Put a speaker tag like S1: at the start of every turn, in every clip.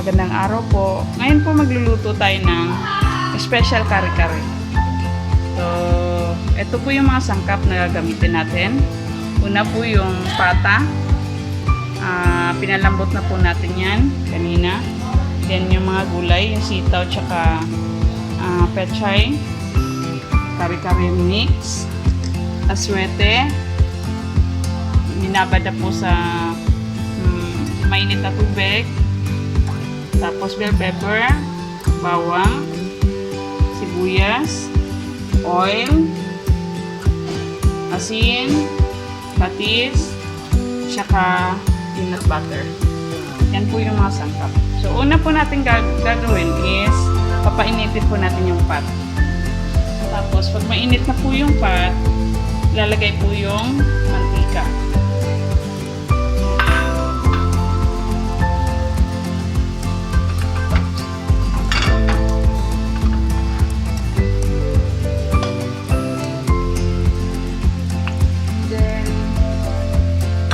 S1: Magandang araw po. Ngayon po magluluto tayo ng special kare-kare. So, ito po yung mga sangkap na gagamitin natin. Una po yung pata. Pinalambot na po natin yan kanina. Then yung mga gulay, yung sitaw tsaka pechay. Kare-kare mix. Aswete. Binabad na po sa mainit na tubig. Tapos bell pepper, bawang, sibuyas, oil, asin, patis, tsaka peanut butter. Yan po yung mga sangkap. So, una po natin gagawin is papainitin po natin yung pot. Tapos, pag mainit na po yung pot, ilalagay po yung mantika.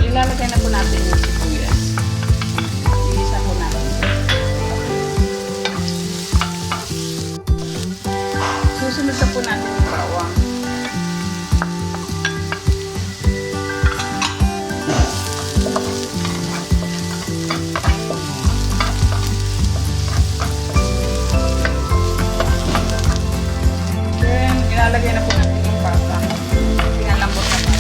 S1: Ilalagay na po natin yung sibuyas. Igisa po natin. Susunod na po natin yung bawang. Then, ilalagay na po natin yung pata. Pinalambot na pata.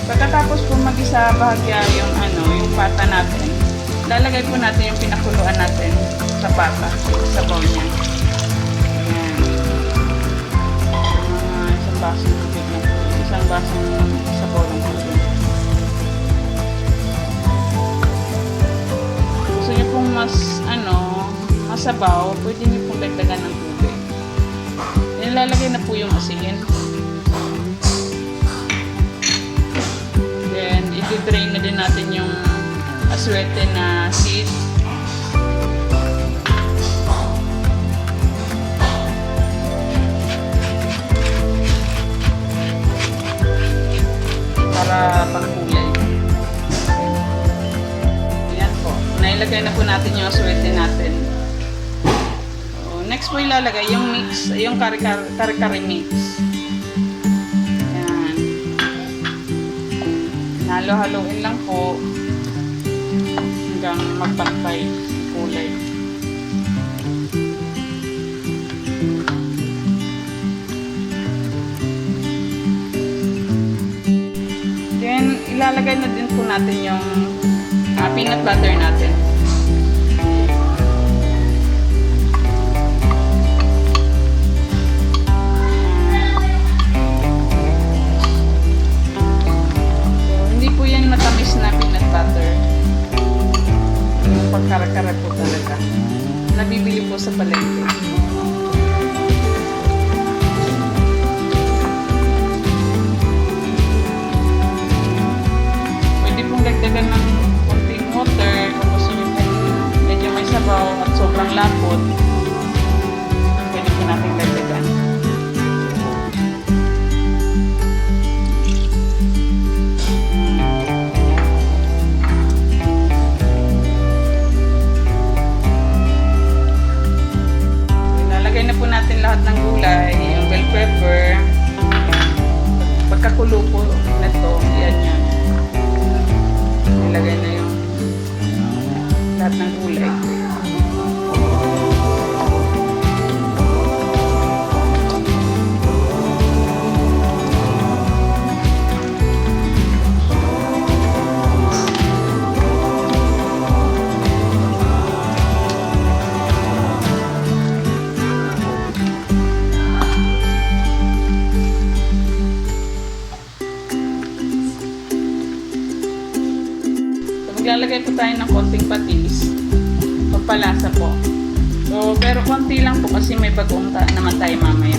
S1: Pagkatapos po mag-isa bahagya yung yung pata natin, lalagay po natin yung pinakuluan natin sa pata, sa bowl niya. Ayan. Isang basong tubig na po. Isang basong sa bowl ng tubig. Gusto niyo pong masabaw, pwede niyo pong dagdagan ng tubig. Nilalagay na po yung asin. I-drain na din natin yung aswete na seed. Para pangkulay. Ayan po. Nailagay na po natin yung aswete natin. So, next po ilalagay yung mix, yung kare-kare mix. Halo-haloin lang po hanggang magpantay kulay. Then, ilalagay na din po natin yung peanut butter natin. Matamis na peanut butter. Yung pagkara-kara po talaga. Nabibili po sa palengke. Pwede pong dagdagan ng konting water kung gusto nyo medyo may sabaw at sobrang lapot. Pwede po natin dagdagan. Lahat ng gulay, yung bell pepper, pagkakulo po nito, yan yan. Nilagay na yung lahat ng gulay. Maglalagay po tayo ng konting patis. Pagpalasa po. So, pero konti lang po kasi may bagoong naman tayo mamaya.